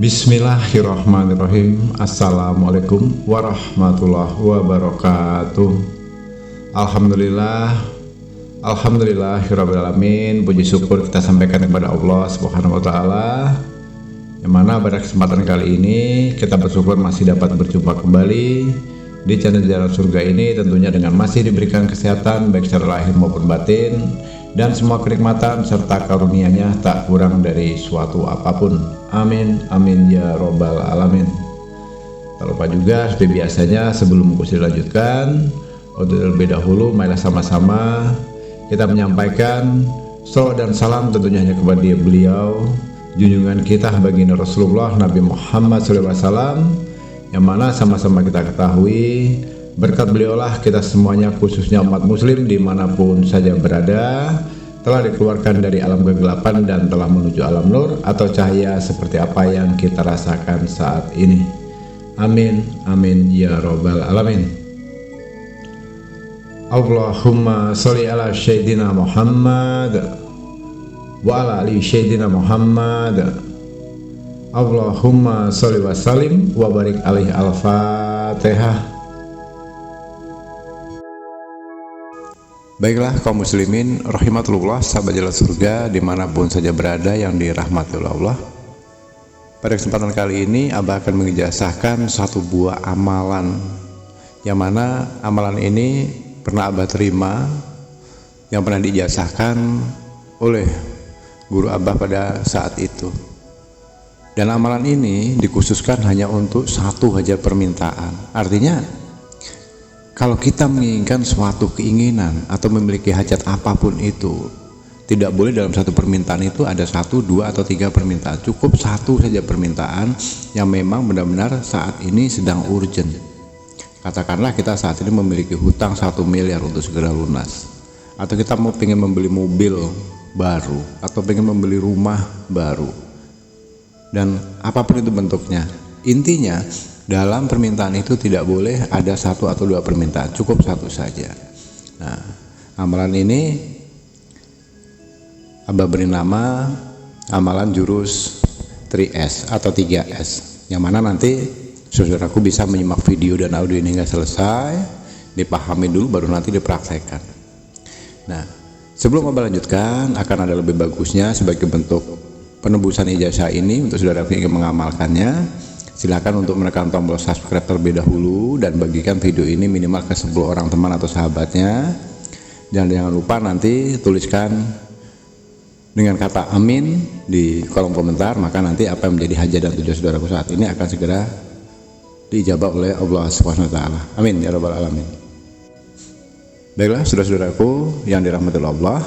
Bismillahirrahmanirrahim. Assalamualaikum warahmatullahi wabarakatuh. Alhamdulillahirrabbilalamin. Puji syukur kita sampaikan kepada Allah Subhanahu wa ta'ala, yang mana pada kesempatan kali ini kita bersyukur masih dapat berjumpa kembali di channel Jalan Surga ini, tentunya dengan masih diberikan kesehatan baik secara lahir maupun batin, dan semua kenikmatan serta karunia-Nya tak kurang dari suatu apapun. Amin, amin ya robbal alamin. Tak lupa juga seperti biasanya, sebelum kursi dilanjutkan, terlebih dahulu marilah sama-sama kita menyampaikan salawat dan salam tentunya hanya kepada beliau, junjungan kita baginda Rasulullah Nabi Muhammad SAW, yang mana sama-sama kita ketahui berkat beliaulah kita semuanya, khususnya umat muslim dimanapun saja berada, telah dikeluarkan dari alam kegelapan dan telah menuju alam nur atau cahaya seperti apa yang kita rasakan saat ini. Amin, amin ya robbal alamin. Allahumma sholli ala sayyidina Muhammad wa ala ali sayyidina Muhammad. Allahumma sholli wa sallim wa barik alaihi. Al-Fatihah. Baiklah kaum muslimin rahimatullah, sahabat Jalan Surga dimanapun saja berada yang dirahmati oleh Allah. Pada kesempatan kali ini Abah akan mengijazahkan satu buah amalan, yang mana amalan ini pernah Abah terima, yang pernah diijazahkan oleh guru Abah pada saat itu. Dan amalan ini dikhususkan hanya untuk satu hajat permintaan. Artinya kalau kita menginginkan suatu keinginan atau memiliki hajat apapun itu, tidak boleh dalam satu permintaan itu ada 1, 2, atau 3 permintaan. Cukup satu saja permintaan yang memang benar-benar saat ini sedang urgent. Katakanlah kita saat ini memiliki hutang 1 miliar untuk segera lunas, atau kita mau pengen membeli mobil baru, atau pengen membeli rumah baru, dan apapun itu bentuknya. Intinya dalam permintaan itu tidak boleh ada 1 atau 2 permintaan, cukup satu saja. Nah, amalan ini Abah beri nama amalan jurus 3S atau 3S, yang mana nanti saudaraku bisa menyimak video dan audio ini hingga selesai, dipahami dulu baru nanti dipraktekkan. Nah, sebelum Abah lanjutkan, akan ada lebih bagusnya sebagai bentuk penebusan ijazah ini untuk saudaraku yang ingin mengamalkannya. Silakan untuk menekan tombol subscribe terlebih dahulu dan bagikan video ini minimal ke 10 orang teman atau sahabatnya. Dan jangan lupa nanti tuliskan dengan kata amin di kolom komentar, maka nanti apa yang menjadi hajat dan tujuan saudaraku saat ini akan segera diijabah oleh Allah Subhanahu wa ta'ala. Amin ya rabbal alamin. Baiklah saudara-saudaraku yang dirahmati Allah.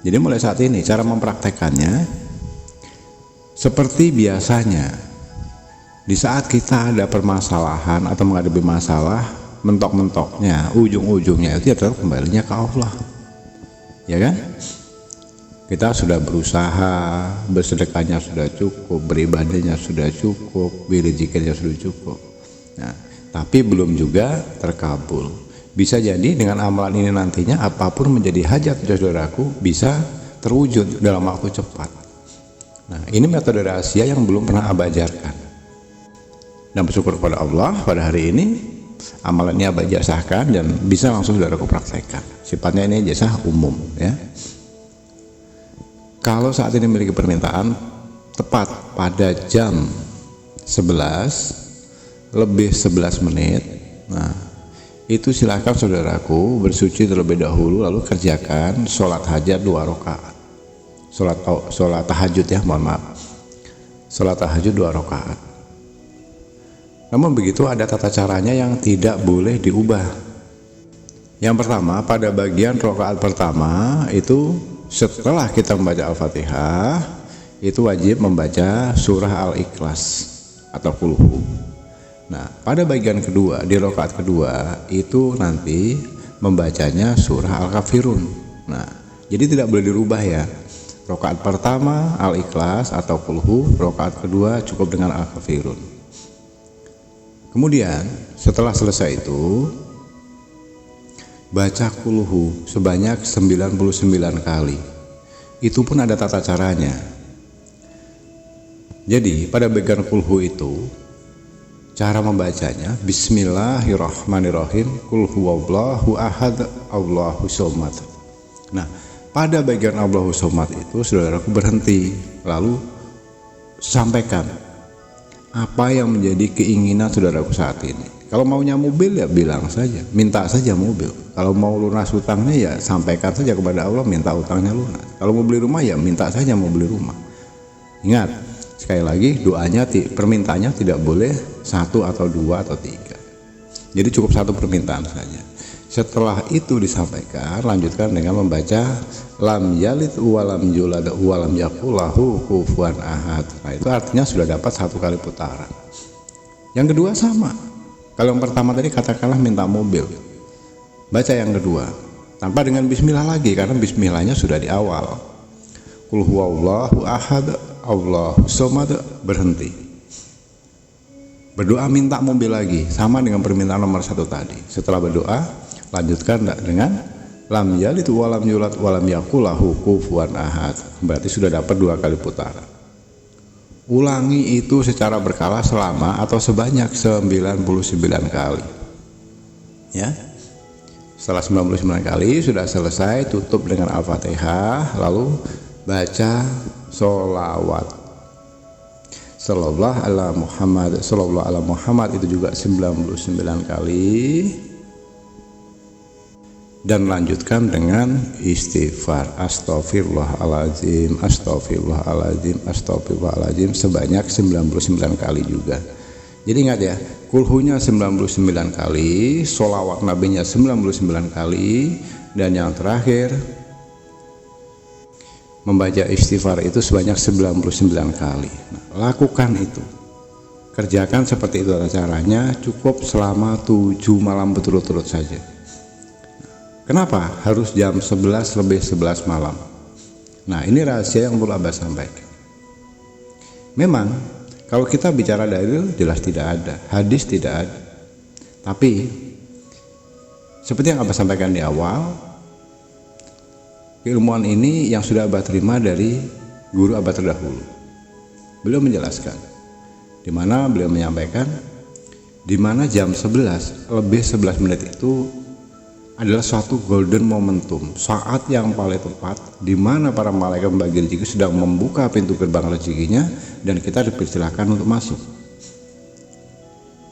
Jadi mulai saat ini cara mempraktekannya seperti biasanya. Di saat kita ada permasalahan atau menghadapi masalah, mentok-mentoknya, ujung-ujungnya itu adalah kembalinya ke Allah, ya kan? Kita sudah berusaha, bersedekahnya sudah cukup, beribadahnya sudah cukup, berzikirnya sudah cukup. Nah, tapi belum juga terkabul. Bisa jadi dengan amalan ini nantinya apapun menjadi hajat saudaraku bisa terwujud dalam waktu cepat. Nah, ini metode rahasia yang belum pernah Abah ajarkan. Dan bersyukur kepada Allah pada hari ini amalannya Abah ijazahkan dan bisa langsung saudaraku praktekkan. Sifatnya ini ijazah umum ya. Kalau saat ini memiliki permintaan tepat pada jam 11 lebih 11 menit, nah itu silakan saudaraku bersuci terlebih dahulu, lalu kerjakan sholat hajat 2 rakaat. Sholat tahajud ya, mohon maaf, sholat tahajud 2 rakaat. Namun begitu ada tata caranya yang tidak boleh diubah. Yang pertama, pada bagian rakaat pertama itu setelah kita membaca Al-Fatihah, itu wajib membaca surah Al-Ikhlas atau Qul Hu. Nah, pada bagian kedua, di rakaat kedua itu nanti membacanya surah Al-Kafirun. Nah, jadi tidak boleh dirubah ya. Rakaat pertama Al-Ikhlas atau Qulhu, rakaat kedua cukup dengan Al-Kafirun. Kemudian setelah selesai itu baca Qulhu sebanyak 99 kali. Itu pun ada tata caranya. Jadi pada bagian Qulhu itu cara membacanya Bismillahirrahmanirrahim, Qul huwallahu ahad, Allahu somad. Nah, pada bagian Allahu somad itu saudaraku berhenti, lalu sampaikan apa yang menjadi keinginan saudaraku saat ini. Kalau maunya mobil ya bilang saja, minta saja mobil. Kalau mau lunas hutangnya ya sampaikan saja kepada Allah, minta hutangnya lunas. Kalau mau beli rumah ya minta saja mau beli rumah. Ingat, sekali lagi doanya, permintaannya tidak boleh 1 atau 2 atau 3. Jadi cukup 1 permintaan saja. Setelah itu disampaikan, lanjutkan dengan membaca lam yalid wa lam yulad wa lam yakul lahu kufuwan ahad. Nah, itu artinya sudah dapat 1 kali putaran. Yang kedua sama. Kalau yang pertama tadi katakanlah minta mobil, baca yang kedua tanpa dengan bismillah lagi, karena bismillahnya sudah di awal. Qul huwallahu ahad, Allahu somad, berhenti. Berdoa minta mobil lagi, sama dengan permintaan nomor 1 tadi. Setelah berdoa, lanjutkan dengan lam yalid wa lam yulad wa lam yakul lahu kufuwan ahad. Berarti sudah dapat 2 kali putaran. Ulangi itu secara berkala selama atau sebanyak 99 kali. Ya. Setelah 99 kali sudah selesai, tutup dengan Al-Fatihah, lalu baca sholawat. Sallallahu ala Muhammad, sallallahu ala Muhammad itu juga 99 kali. Dan lanjutkan dengan istighfar, astagfirullahaladzim, astagfirullahaladzim, astagfirullahaladzim sebanyak 99 kali juga. Jadi ingat ya, kulhunya 99 kali, sholawat nabinya 99 kali, dan yang terakhir membaca istighfar itu sebanyak 99 kali. Nah, lakukan itu, kerjakan seperti itu caranya, cukup selama 7 malam berturut-turut saja. Kenapa harus jam 11 lebih 11 malam? Nah, ini rahasia yang perlu Abah sampaikan. Memang kalau kita bicara dalil jelas tidak ada, hadis tidak ada. Tapi seperti yang Abah sampaikan di awal, keilmuan ini yang sudah Abah terima dari guru Abah terdahulu. Beliau menjelaskan, di mana beliau menyampaikan, di mana jam 11 lebih 11 menit itu adalah suatu golden momentum, saat yang paling tepat di mana para malaikat pembagi rezeki sedang membuka pintu gerbang rezekinya dan kita dipersilahkan untuk masuk.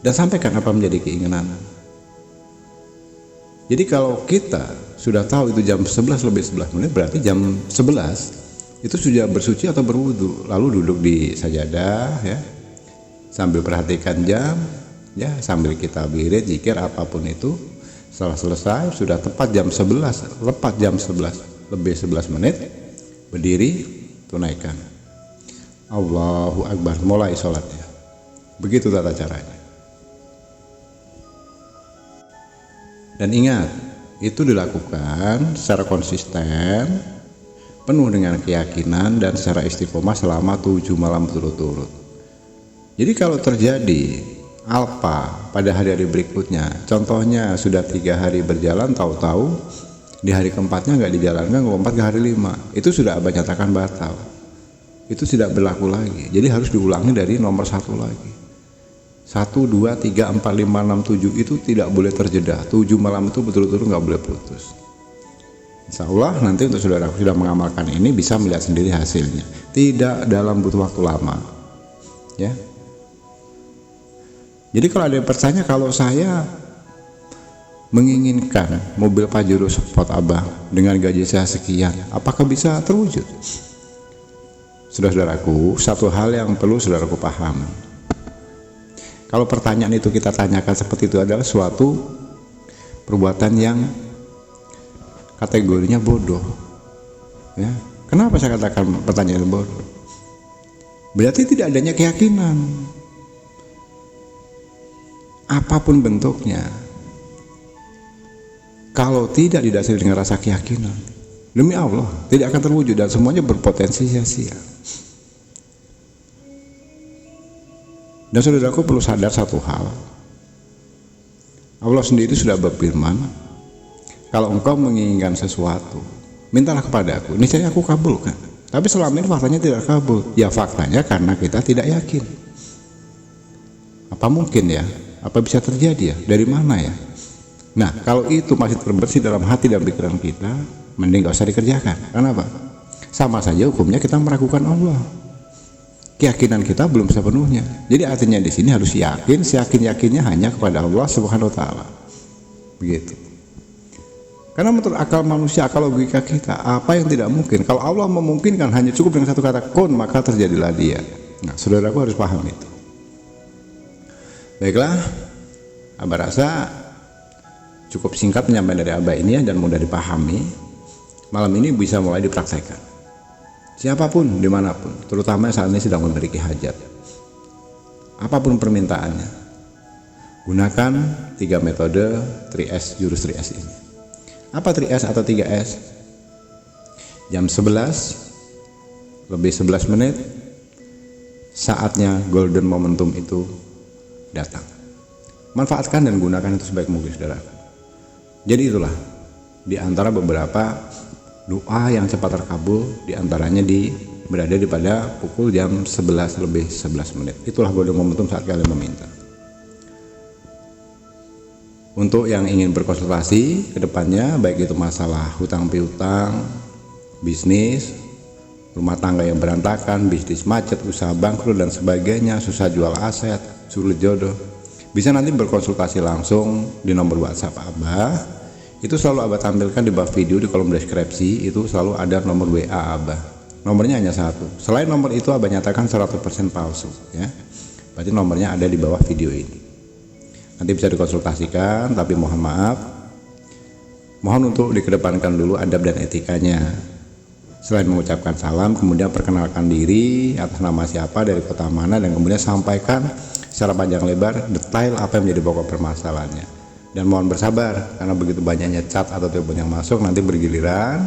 Dan sampaikan apa menjadi keinginan. Jadi kalau kita sudah tahu itu jam 11 lebih 11 menit, berarti jam 11 itu sudah bersuci atau berwudu, lalu duduk di sajadah ya, sambil perhatikan jam ya, sambil kita wirid, zikir, apapun itu. Setelah selesai, sudah tepat jam 11, lepas jam 11 lebih 11 menit, berdiri, tunaikan Allahu Akbar, mulai sholatnya. Begitu tata caranya. Dan ingat, itu dilakukan secara konsisten, penuh dengan keyakinan dan secara istiqomah selama 7 malam berturut-turut. Jadi kalau terjadi alpa pada hari-hari berikutnya, contohnya sudah 3 hari berjalan, tahu-tahu di hari keempatnya nggak dijalankan, lompat ke hari 5, itu sudah Abah nyatakan batal, itu tidak berlaku lagi. Jadi harus diulangi dari nomor 1 lagi. 1, 2, 3, 4, 5, 6, 7 itu tidak boleh terjeda. 7 malam itu betul-betul nggak boleh putus. Insya Allah nanti untuk saudara sudah mengamalkan ini bisa melihat sendiri hasilnya, tidak dalam butuh waktu lama ya. Jadi kalau ada yang bertanya, kalau saya menginginkan mobil Pajero Sport Abah dengan gaji saya sekian, apakah bisa terwujud? Saudara-saudaraku, satu hal yang perlu saudaraku paham. Kalau pertanyaan itu kita tanyakan seperti itu adalah suatu perbuatan yang kategorinya bodoh. Ya, kenapa saya katakan pertanyaan itu bodoh? Berarti tidak adanya keyakinan. Apapun bentuknya, kalau tidak didasari dengan rasa keyakinan, Demi Allah tidak akan terwujud dan semuanya berpotensi sia-sia. Dan saudaraku perlu sadar satu hal, Allah sendiri sudah berfirman, kalau engkau menginginkan sesuatu, mintalah kepadaku, niscaya aku kabulkan. Tapi selama ini faktanya tidak kabul. Ya faktanya karena kita tidak yakin. Apa mungkin ya? Apa bisa terjadi ya? Dari mana ya? Nah, kalau itu masih terbersih dalam hati dan pikiran kita, mending gak usah dikerjakan. Kenapa? Sama saja hukumnya kita meragukan Allah. Keyakinan kita belum sepenuhnya. Jadi artinya di sini harus yakin, seyakin-yakinnya hanya kepada Allah Subhanahu wa taala. Begitu. Karena menurut akal manusia, akal logika kita, apa yang tidak mungkin? Kalau Allah memungkinkan hanya cukup dengan satu kata kun, maka terjadilah dia. Nah, saudaraku harus paham itu. Baiklah, Abah rasa cukup singkat penyampaian dari Abah ini dan mudah dipahami. Malam ini bisa mulai dipraktekkan. Siapapun, dimanapun, terutama saat ini sedang memiliki hajat. Apapun permintaannya, gunakan 3 metode 3S, jurus 3S ini. Apa 3S atau 3S? Jam 11, lebih 11 menit, saatnya golden momentum itu datang. Manfaatkan dan gunakan itu sebaik mungkin, saudara. Jadi itulah di antara beberapa doa yang cepat terkabul, diantaranya berada di pada pukul jam 11 lebih 11 menit. Itulah golden momentum saat kalian meminta. Untuk yang ingin berkonsultasi ke depannya, baik itu masalah hutang piutang, bisnis, rumah tangga yang berantakan, bisnis macet, usaha bangkrut dan sebagainya, susah jual aset, sulit jodoh, bisa nanti berkonsultasi langsung di nomor WhatsApp Abah. Itu selalu Abah tampilkan di bawah video di kolom deskripsi. Itu selalu ada nomor WA Abah. Nomornya hanya satu. Selain nomor itu Abah nyatakan 100% palsu ya. Berarti nomornya ada di bawah video ini. Nanti bisa dikonsultasikan, tapi mohon maaf, mohon untuk dikedepankan dulu adab dan etikanya. Selain mengucapkan salam, kemudian perkenalkan diri, atas nama siapa, dari kota mana, dan kemudian sampaikan secara panjang lebar detail apa yang menjadi pokok permasalahannya. Dan mohon bersabar karena begitu banyaknya chat atau telepon yang masuk nanti bergiliran.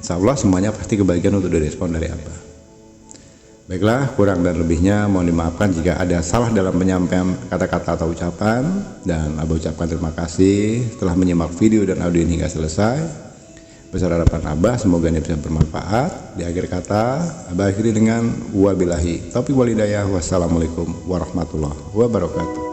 Insya Allah semuanya pasti kebagian untuk direspon dari Abah. Baiklah, kurang dan lebihnya mohon dimaafkan jika ada salah dalam penyampaian kata-kata atau ucapan. Dan Abah ucapkan terima kasih telah menyimak video dan audio ini hingga selesai. Besar harapan Abah semoga ini bisa bermanfaat. Di akhir kata Abah akhiri dengan wabillahi taufiq wal hidayah. Wassalamualaikum warahmatullahi wabarakatuh.